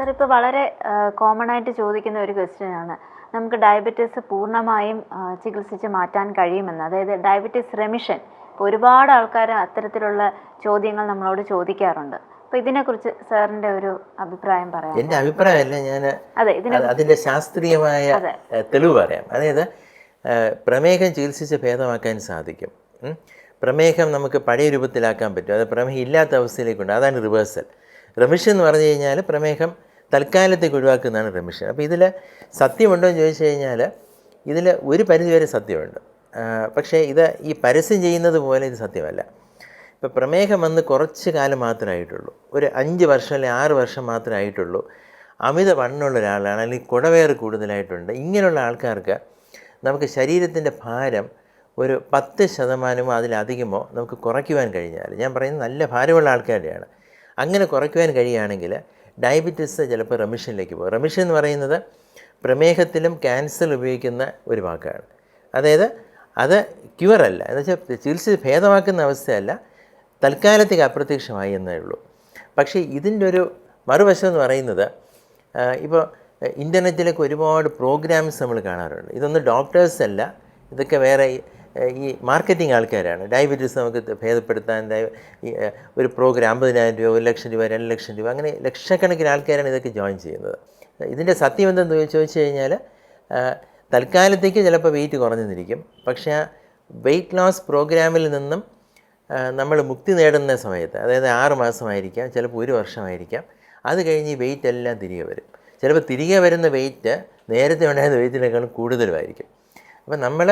Sir, ഇപ്പോൾ വളരെ common ആയിട്ട് ചോദിക്കുന്ന ഒരു ക്വസ്റ്റ്യൻ ആണ്, നമുക്ക് ഡയബറ്റീസ് പൂർണ്ണമായും ചികിത്സിച്ച് മാറ്റാൻ കഴിയുമെന്ന്, അതായത് ഡയബറ്റീസ് റെമിഷൻ. ഇപ്പോൾ ഒരുപാട് ആൾക്കാർ അത്തരത്തിലുള്ള ചോദ്യങ്ങൾ നമ്മളോട് ചോദിക്കാറുണ്ട്. അപ്പോൾ ഇതിനെക്കുറിച്ച് സാറിൻ്റെ ഒരു അഭിപ്രായം പറയാം. എൻ്റെ അഭിപ്രായമല്ല, ഞാൻ അതിൻ്റെ ശാസ്ത്രീയമായ തെളിവ് പറയാം. അതായത് പ്രമേഹം ചികിത്സിച്ച് ഭേദമാക്കാൻ സാധിക്കും. പ്രമേഹം നമുക്ക് പഴയ രൂപത്തിലാക്കാൻ പറ്റും. അത് പ്രമേഹം ഇല്ലാത്ത അവസ്ഥയിലേക്കുണ്ട്. അതാണ് റിവേഴ്സൽ. റെമിഷൻ എന്ന് പറഞ്ഞു കഴിഞ്ഞാൽ പ്രമേഹം തൽക്കാലത്തേക്ക് ഒഴിവാക്കുന്നതാണ് റെമിഷൻ. അപ്പോൾ ഇതിൽ സത്യമുണ്ടോ എന്ന് ചോദിച്ചു കഴിഞ്ഞാൽ ഇതിൽ ഒരു പരിധിവരെ സത്യമുണ്ട്. പക്ഷേ ഇത് ഈ പരസ്യം ചെയ്യുന്നത് പോലെ ഇത് സത്യമല്ല. ഇപ്പോൾ പ്രമേഹം വന്ന് കുറച്ച് കാലം മാത്രമേ ആയിട്ടുള്ളൂ, ഒരു 5 വർഷം അല്ലെങ്കിൽ 6 വർഷം മാത്രമേ ആയിട്ടുള്ളൂ, അമിത വണ്ണമുള്ള ഒരാളാണ്, അല്ലെങ്കിൽ കുടവേറ് കൂടുതലായിട്ടുണ്ട്, ഇങ്ങനെയുള്ള ആൾക്കാർക്ക് നമുക്ക് ശരീരത്തിൻ്റെ ഭാരം ഒരു 10% അതിലധികമോ നമുക്ക് കുറയ്ക്കുവാൻ കഴിഞ്ഞാൽ, ഞാൻ പറയുന്നത് നല്ല ഭാരമുള്ള ആൾക്കാരുടെയാണ്, അങ്ങനെ കുറയ്ക്കുവാൻ കഴിയുകയാണെങ്കിൽ ഡയബറ്റീസ് ചിലപ്പോൾ റെമിഷനിലേക്ക് പോകും. റെമിഷൻ എന്ന് പറയുന്നത് പ്രമേഹത്തിലും ക്യാൻസറിൽ ഉപയോഗിക്കുന്ന ഒരു വാക്കാണ്. അതായത് അത് ക്യൂറല്ല, എന്ന് വെച്ചാൽ ചികിത്സ ഭേദമാക്കുന്ന അവസ്ഥയല്ല, തൽക്കാലത്തേക്ക് അപ്രത്യക്ഷമായി എന്നേ ഉള്ളൂ. പക്ഷേ ഇതിൻ്റെ ഒരു മറുവശം എന്ന് പറയുന്നത്, ഇപ്പോൾ ഇൻ്റർനെറ്റിലൊക്കെ ഒരുപാട് പ്രോഗ്രാംസ് നമ്മൾ കാണാറുണ്ട്. ഇതൊന്നും ഡോക്ടേഴ്സ് അല്ല, ഇതൊക്കെ വേറെ ഈ മാർക്കറ്റിംഗ് ആൾക്കാരാണ്. ഡയബറ്റീസ് നമുക്ക് ഭേദപ്പെടുത്താൻ ഒരു പ്രോഗ്രാം 50,000 രൂപ, 1 ലക്ഷം രൂപ, 2 ലക്ഷം രൂപ, അങ്ങനെ ലക്ഷക്കണക്കിന് ആൾക്കാരാണ് ഇതൊക്കെ ജോയിൻ ചെയ്യുന്നത്. ഇതിൻ്റെ സത്യം എന്തെന്ന് ചോദിച്ചു കഴിഞ്ഞാൽ, തൽക്കാലത്തേക്ക് ചിലപ്പോൾ വെയിറ്റ് കുറഞ്ഞെന്നിരിക്കും, പക്ഷേ ആ വെയിറ്റ് ലോസ് പ്രോഗ്രാമിൽ നിന്നും നമ്മൾ മുക്തി നേടുന്ന സമയത്ത്, അതായത് 6 മാസമായിരിക്കാം, ചിലപ്പോൾ 1 വർഷമായിരിക്കാം, അത് കഴിഞ്ഞ് ഈ വെയിറ്റ് എല്ലാം തിരികെ വരും. ചിലപ്പോൾ തിരികെ വരുന്ന വെയിറ്റ് നേരത്തെ ഉണ്ടായിരുന്ന വെയിറ്റിനേക്കാളും കൂടുതലുമായിരിക്കും. അപ്പം നമ്മൾ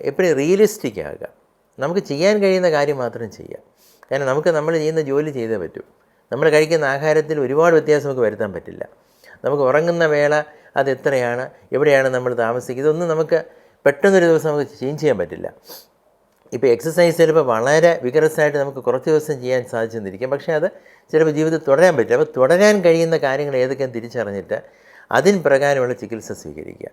എപ്പോഴും റിയലിസ്റ്റിക് ആകുക, നമുക്ക് ചെയ്യാൻ കഴിയുന്ന കാര്യം മാത്രം ചെയ്യാം. കാരണം നമുക്ക് നമ്മൾ ചെയ്യുന്ന ജോലി ചെയ്തേ പറ്റൂ. നമ്മൾ കഴിക്കുന്ന ആഹാരത്തിൽ ഒരുപാട് വ്യത്യാസം നമുക്ക് വരുത്താൻ പറ്റില്ല. നമുക്ക് ഉറങ്ങുന്ന വേള അത് എത്രയാണ്, എവിടെയാണ് നമ്മൾ താമസിക്കുന്നത്, ഇതൊന്നും നമുക്ക് പെട്ടെന്നൊരു ദിവസം നമുക്ക് ചേഞ്ച് ചെയ്യാൻ പറ്റില്ല. ഇപ്പോൾ എക്സസൈസ് ചിലപ്പോൾ വളരെ വികരസായിട്ട് നമുക്ക് കുറച്ച് ദിവസം ചെയ്യാൻ സാധിച്ചെന്നിരിക്കും, പക്ഷേ അത് ചിലപ്പോൾ ജീവിതത്തിൽ തുടരാൻ പറ്റില്ല. അപ്പോൾ തുടരാൻ കഴിയുന്ന കാര്യങ്ങൾ ഏതൊക്കെയാണ് തിരിച്ചറിഞ്ഞിട്ട് അതിന് പ്രകാരമുള്ള ചികിത്സ സ്വീകരിക്കുക.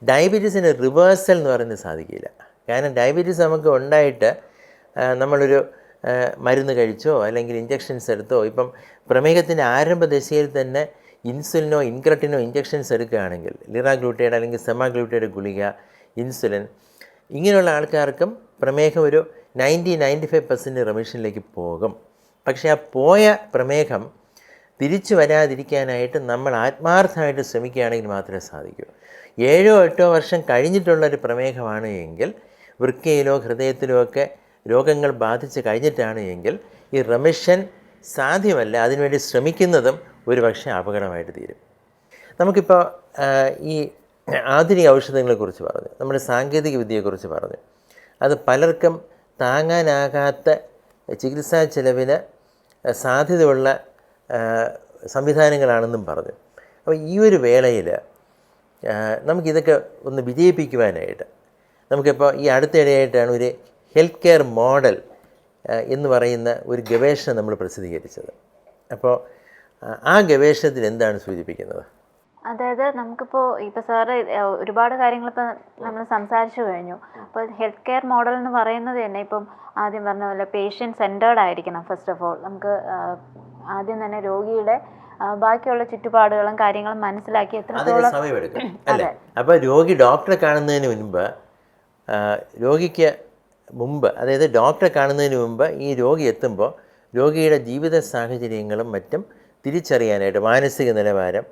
ഡയബറ്റീസിന് റിവേഴ്സൽ എന്ന് പറയുന്നത് സാധിക്കില്ല. കാരണം ഡയബറ്റീസ് നമുക്ക് ഉണ്ടായിട്ട് നമ്മളൊരു മരുന്ന് കഴിച്ചോ അല്ലെങ്കിൽ ഇഞ്ചക്ഷൻസ് എടുത്തോ, ഇപ്പം പ്രമേഹത്തിൻ്റെ ആരംഭ ദശയിൽ തന്നെ ഇൻസുലിനോ ഇൻക്രട്ടിനോ ഇഞ്ചക്ഷൻസ് എടുക്കുകയാണെങ്കിൽ, ലിറാഗ്ലൂട്ടൈഡ് അല്ലെങ്കിൽ സെമാഗ്ലൂട്ടൈഡ് ഗുളിക, ഇൻസുലിൻ, ഇങ്ങനെയുള്ള ആൾക്കാർക്കും പ്രമേഹം ഒരു 90-95% റെമിഷനിലേക്ക് പോകും. പക്ഷേ ആ പോയ പ്രമേഹം തിരിച്ചു വരാതിരിക്കാനായിട്ട് നമ്മൾ ആത്മാർത്ഥമായിട്ട് ശ്രമിക്കുകയാണെങ്കിൽ മാത്രമേ സാധിക്കൂ. 7-8 വർഷം കഴിഞ്ഞിട്ടുള്ളൊരു പ്രമേഹമാണ് എങ്കിൽ, വൃക്കയിലോ ഹൃദയത്തിലോ ഒക്കെ രോഗങ്ങൾ ബാധിച്ച് കഴിഞ്ഞിട്ടാണ് എങ്കിൽ ഈ റെമിഷൻ സാധ്യമല്ല. അതിനുവേണ്ടി ശ്രമിക്കുന്നതും ഒരു പക്ഷേ അപകടമായിട്ട് തീരും. നമുക്കിപ്പോൾ ഈ ആധുനിക ഔഷധങ്ങളെക്കുറിച്ച് പറഞ്ഞു, നമ്മുടെ സാങ്കേതിക വിദ്യയെക്കുറിച്ച് പറഞ്ഞു. അത് പലർക്കും താങ്ങാനാകാത്ത ചികിത്സാ ചെലവിന് സാധ്യതയുള്ള സംവിധാനങ്ങളാണെന്നും പറഞ്ഞു. അപ്പോൾ ഈ ഒരു വേളയിൽ നമുക്കിതൊക്കെ ഒന്ന് വിജയിപ്പിക്കുവാനായിട്ട്, നമുക്കിപ്പോൾ ഈ അടുത്തിടെയായിട്ടാണ് ഒരു ഹെൽത്ത് കെയർ മോഡൽ എന്ന് പറയുന്ന ഒരു ഗവേഷണം നമ്മൾ പ്രസിദ്ധീകരിച്ചത്. അപ്പോൾ ആ ഗവേഷണത്തിൽ എന്താണ് സൂചിപ്പിക്കുന്നത്? അതായത് നമുക്കിപ്പോൾ സാറ് ഒരുപാട് കാര്യങ്ങളിപ്പോൾ നമ്മൾ സംസാരിച്ചു കഴിഞ്ഞു. അപ്പോൾ ഹെൽത്ത് കെയർ മോഡൽ എന്ന് പറയുന്നത് തന്നെ ഇപ്പം ആദ്യം പറഞ്ഞ പോലെ പേഷ്യൻ്റ് സെൻറ്റേർഡ് ആയിരിക്കണം. ഫസ്റ്റ് ഓഫ് ഓൾ നമുക്ക് ആദ്യം തന്നെ രോഗിയുടെ ബാക്കിയുള്ള ചുറ്റുപാടുകളും കാര്യങ്ങളും മനസ്സിലാക്കി എത്രത്തോളം സമയമെടുക്കും അല്ലേ. അപ്പോൾ രോഗി ഡോക്ടറെ കാണുന്നതിന് മുൻപ്, രോഗിക്ക് മുമ്പ്, അതായത് ഡോക്ടറെ കാണുന്നതിന് മുമ്പ് ഈ രോഗി എത്തുമ്പോൾ രോഗിയുടെ ജീവിത സാഹചര്യങ്ങളും മറ്റും തിരിച്ചറിയാനായിട്ട്, മാനസിക നിലവാരം,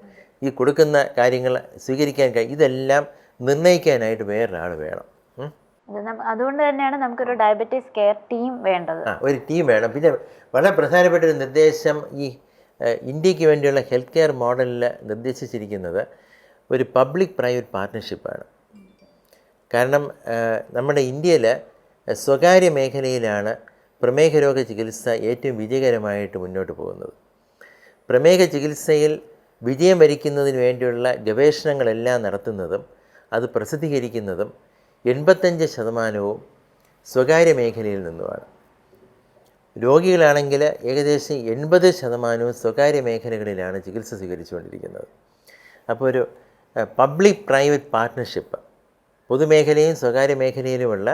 ഈ കൊടുക്കുന്ന കാര്യങ്ങൾ സ്വീകരിക്കാൻ ഇതെല്ലാം നിർണ്ണയിക്കാനായിട്ട് വേറൊരാൾ വേണം. അതുകൊണ്ട് തന്നെയാണ് നമുക്കൊരു ഡയബറ്റീസ് കെയർ ടീം വേണ്ടത്. ഒരു ടീം വേണം. പിന്നെ വളരെ പ്രധാനപ്പെട്ട ഒരു നിർദ്ദേശം ഈ ഇന്ത്യക്ക് വേണ്ടിയുള്ള ഹെൽത്ത് കെയർ മോഡലിൽ നിർദ്ദേശിച്ചിരിക്കുന്നത് ഒരു പബ്ലിക് പ്രൈവറ്റ് പാർട്ട്ണർഷിപ്പാണ്. കാരണം നമ്മുടെ ഇന്ത്യയിൽ സ്വകാര്യ മേഖലയിലാണ് പ്രമേഹ രോഗ ചികിത്സ ഏറ്റവും വിജയകരമായിട്ട് മുന്നോട്ട് പോകുന്നത്. പ്രമേഹ ചികിത്സയിൽ വിജയം വരിക്കുന്നതിന് വേണ്ടിയുള്ള ഗവേഷണങ്ങളെല്ലാം നടത്തുന്നതും അത് പ്രസിദ്ധീകരിക്കുന്നതും 85% സ്വകാര്യ മേഖലയിൽ നിന്നുമാണ്. രോഗികളാണെങ്കിൽ ഏകദേശം 80% സ്വകാര്യ മേഖലകളിലാണ് ചികിത്സ സ്വീകരിച്ചുകൊണ്ടിരിക്കുന്നത്. അപ്പോൾ ഒരു പബ്ലിക് പ്രൈവറ്റ് പാർട്ട്ണർഷിപ്പ്, പൊതുമേഖലയും സ്വകാര്യ മേഖലയിലുമുള്ള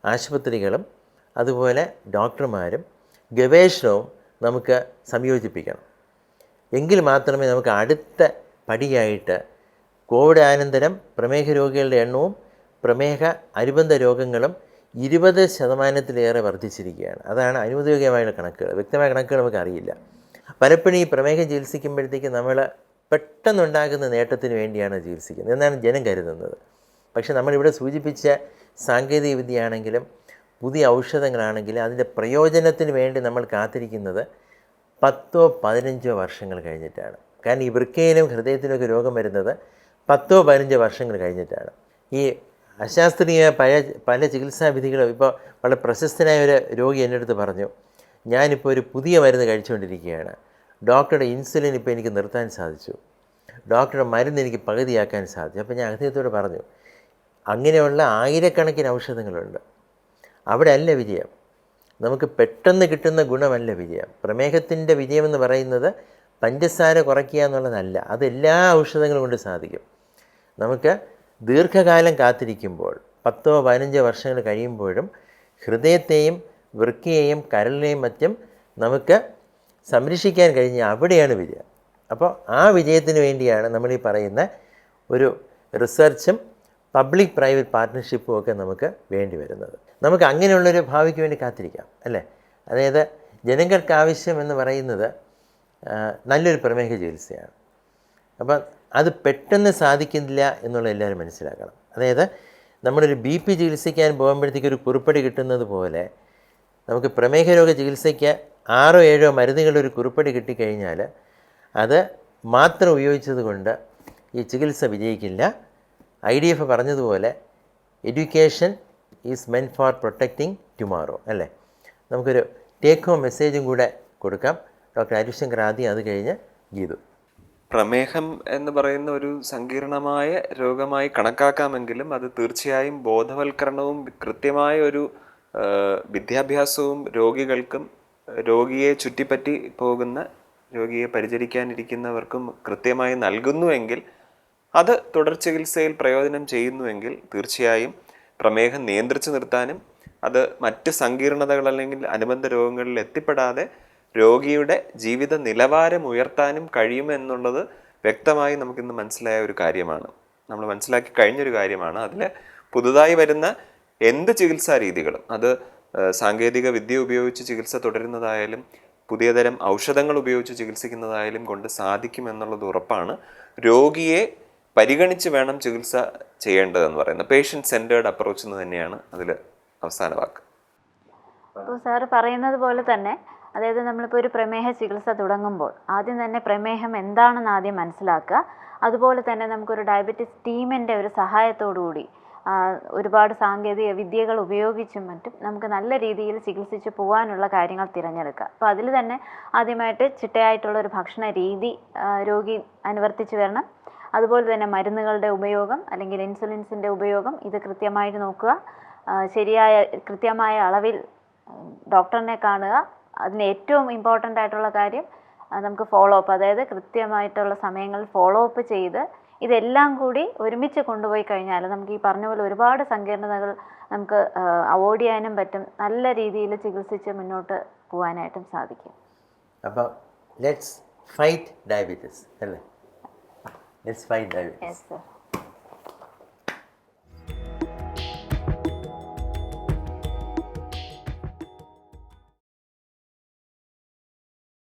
ആശുപത്രികളും അതുപോലെ ഡോക്ടർമാരും ഗവേഷണവും നമുക്ക് സംയോജിപ്പിക്കണം. എങ്കിൽ മാത്രമേ നമുക്ക് അടുത്ത പടിയായിട്ട് കോവിഡ് അനന്തരം പ്രമേഹ രോഗികളുടെ എണ്ണവും പ്രമേഹ അനുബന്ധ രോഗങ്ങളും 20% വർദ്ധിച്ചിരിക്കുകയാണ്. അതാണ് അനുമതിയോഗ്യമായ കണക്കുകൾ. വ്യക്തമായ കണക്കുകൾ നമുക്ക് അറിയില്ല. പലപ്പോഴും ഈ പ്രമേഹം ചികിത്സിക്കുമ്പോഴത്തേക്ക് നമ്മൾ പെട്ടെന്നുണ്ടാകുന്ന നേട്ടത്തിന് വേണ്ടിയാണ് ചികിത്സിക്കുന്നത് എന്നാണ് ജനം കരുതുന്നത്. പക്ഷെ നമ്മളിവിടെ സൂചിപ്പിച്ച സാങ്കേതിക വിദ്യയാണെങ്കിലും പുതിയ ഔഷധങ്ങളാണെങ്കിലും അതിൻ്റെ പ്രയോജനത്തിന് വേണ്ടി നമ്മൾ കാത്തിരിക്കുന്നത് 10-15 വർഷങ്ങൾ കഴിഞ്ഞിട്ടാണ്. കാരണം ഈ വൃക്കയിലും ഹൃദയത്തിലുമൊക്കെ രോഗം വരുന്നത് 10-15 വർഷങ്ങൾ കഴിഞ്ഞിട്ടാണ്. ഈ അശാസ്ത്രീയ പല ചികിത്സാ വിധികളും ഇപ്പോൾ വളരെ പ്രശസ്തനായ ഒരു രോഗി എൻ്റെ അടുത്ത് പറഞ്ഞു, ഞാനിപ്പോൾ ഒരു പുതിയ മരുന്ന് കഴിച്ചുകൊണ്ടിരിക്കുകയാണ്, ഡോക്ടറുടെ ഇൻസുലിൻ ഇപ്പോൾ എനിക്ക് നിർത്താൻ സാധിച്ചു, ഡോക്ടറുടെ മരുന്ന് എനിക്ക് പകുതിയാക്കാൻ സാധിച്ചു. അപ്പോൾ ഞാൻ അദ്ദേഹത്തോട് പറഞ്ഞു, അങ്ങനെയുള്ള ആയിരക്കണക്കിന് ഔഷധങ്ങളുണ്ട്, അവിടെ അല്ല വിജയം. നമുക്ക് പെട്ടെന്ന് കിട്ടുന്ന ഗുണമല്ല വിജയം. പ്രമേഹത്തിൻ്റെ വിജയമെന്ന് പറയുന്നത് പഞ്ചസാര കുറയ്ക്കുക എന്നുള്ളതല്ല, അത് എല്ലാ ഔഷധങ്ങളും കൊണ്ട് സാധിക്കും. നമുക്ക് ദീർഘകാലം കാത്തിരിക്കുമ്പോൾ 10-15 വർഷങ്ങൾ കഴിയുമ്പോഴും ഹൃദയത്തെയും വൃക്കയെയും കരളിനെയും മറ്റും നമുക്ക് സംരക്ഷിക്കാൻ കഴിഞ്ഞാൽ അവിടെയാണ് വിജയം. അപ്പോൾ ആ വിജയത്തിന് വേണ്ടിയാണ് നമ്മളീ പറയുന്ന ഒരു റിസർച്ചും പബ്ലിക് പ്രൈവറ്റ് പാർട്ട്ണർഷിപ്പും ഒക്കെ നമുക്ക് വേണ്ടി വരുന്നത്. നമുക്ക് അങ്ങനെയുള്ളൊരു ഭാവിക്ക് വേണ്ടി കാത്തിരിക്കാം അല്ലേ. അതായത് ജനങ്ങൾക്ക് ആവശ്യം എന്ന് പറയുന്നത് നല്ലൊരു പ്രമേഹ ചികിത്സയാണ്. അപ്പം അത് പെട്ടെന്ന് സാധിക്കുന്നില്ല എന്നുള്ള എല്ലാവരും മനസ്സിലാക്കണം. അതായത് നമ്മളൊരു BP ചികിത്സിക്കാൻ പോകുമ്പോഴത്തേക്ക് ഒരു കുറിപ്പടി കിട്ടുന്നത് പോലെ നമുക്ക് പ്രമേഹ രോഗ ചികിത്സയ്ക്ക് 6-7 മരുന്നുകളുടെ ഒരു കുറിപ്പടി കിട്ടിക്കഴിഞ്ഞാൽ അത് മാത്രം ഉപയോഗിച്ചത് കൊണ്ട് ഈ ചികിത്സ വിജയിക്കില്ല. IDF പറഞ്ഞതുപോലെ education is men four protecting tomorrow അല്ലേ. നമുക്കൊരു ടേക്ക് ഹോം മെസ്സേജും കൂടെ കൊടുക്കാം. ഡോക്ടർ അരുൺ ശങ്കർ ആദ്യം, അത് കഴിഞ്ഞ് ഗീതു. പ്രമേഹം എന്ന് പറയുന്ന ഒരു സങ്കീർണമായ രോഗമായി കണക്കാക്കാമെങ്കിലും അത് തീർച്ചയായും ബോധവൽക്കരണവും കൃത്യമായ ഒരു വിദ്യാഭ്യാസവും രോഗികൾക്കും രോഗിയെ ചുറ്റിപ്പറ്റി പോകുന്ന രോഗിയെ പരിചരിക്കാനിരിക്കുന്നവർക്കും കൃത്യമായി നൽകുന്നുവെങ്കിൽ, അത് തുടർ ചികിത്സയിൽ പ്രയോജനം ചെയ്യുന്നുവെങ്കിൽ തീർച്ചയായും പ്രമേഹം നിയന്ത്രിച്ചു നിർത്താനും അത് മറ്റ് സങ്കീർണതകൾ അല്ലെങ്കിൽ അനുബന്ധ രോഗങ്ങളിൽ എത്തിപ്പെടാതെ രോഗിയുടെ ജീവിത നിലവാരം ഉയർത്താനും കഴിയുമെന്നുള്ളത് വ്യക്തമായി നമുക്കിന്ന് മനസ്സിലായ ഒരു കാര്യമാണ്. നമ്മൾ മനസ്സിലാക്കി കഴിഞ്ഞൊരു കാര്യമാണ്. അതിൽ പുതുതായി വരുന്ന എന്ത് ചികിത്സാ രീതികളും, അത് സാങ്കേതിക വിദ്യ ഉപയോഗിച്ച് ചികിത്സ തുടരുന്നതായാലും പുതിയ തരം ഔഷധങ്ങൾ ഉപയോഗിച്ച് ചികിത്സിക്കുന്നതായാലും കൊണ്ട് സാധിക്കുമെന്നുള്ളത് ഉറപ്പാണ്. രോഗിയെ പരിഗണിച്ച് വേണം ചികിത്സ ചെയ്യേണ്ടതെന്ന് പറയുന്നത് പേഷ്യൻ്റ് സെൻറ്റേർഡ് അപ്രോച്ച് എന്ന് തന്നെയാണ് അതിൽ അവസാന വാക്ക്. അപ്പോൾ സാറ് പറയുന്നത് പോലെ തന്നെ, അതായത് നമ്മളിപ്പോൾ ഒരു പ്രമേഹ ചികിത്സ തുടങ്ങുമ്പോൾ ആദ്യം തന്നെ പ്രമേഹം എന്താണെന്ന് ആദ്യം മനസ്സിലാക്കുക. അതുപോലെ തന്നെ നമുക്കൊരു ഡയബറ്റിസ് ടീമിൻ്റെ ഒരു സഹായത്തോടുകൂടി ഒരുപാട് സാങ്കേതിക വിദ്യകൾ ഉപയോഗിച്ചും മറ്റും നമുക്ക് നല്ല രീതിയിൽ ചികിത്സിച്ച് പോകാനുള്ള കാര്യങ്ങൾ തിരഞ്ഞെടുക്കുക. അപ്പോൾ അതിൽ തന്നെ ആദ്യമായിട്ട് ചിട്ടയായിട്ടുള്ളൊരു ഭക്ഷണ രീതി രോഗി അനുവർത്തിച്ച് വരണം. അതുപോലെ തന്നെ മരുന്നുകളുടെ ഉപയോഗം അല്ലെങ്കിൽ ഇൻസുലിൻസിൻ്റെ ഉപയോഗം ഇത് കൃത്യമായിട്ട് നോക്കുക. കൃത്യമായ അളവിൽ ഡോക്ടറിനെ കാണുക. അതിന് ഏറ്റവും ഇമ്പോർട്ടൻ്റ് ആയിട്ടുള്ള കാര്യം നമുക്ക് ഫോളോ അപ്പ്, അതായത് കൃത്യമായിട്ടുള്ള സമയങ്ങളിൽ ഫോളോ അപ്പ് ചെയ്ത് ഇതെല്ലാം കൂടി ഒരുമിച്ച് കൊണ്ടുപോയി കഴിഞ്ഞാൽ നമുക്ക് ഈ പറഞ്ഞ പോലെ ഒരുപാട് സങ്കീർണതകൾ നമുക്ക് അവോയ്ഡ് ചെയ്യാനും പറ്റും. നല്ല രീതിയിൽ ചികിത്സിച്ച് മുന്നോട്ട് പോകാനായിട്ടും സാധിക്കും. അപ്പോൾ ലെറ്റ്സ് ഫൈറ്റ് ഡയബറ്റീസ് അല്ലേ. Let's fight diabetes. Yes, sir.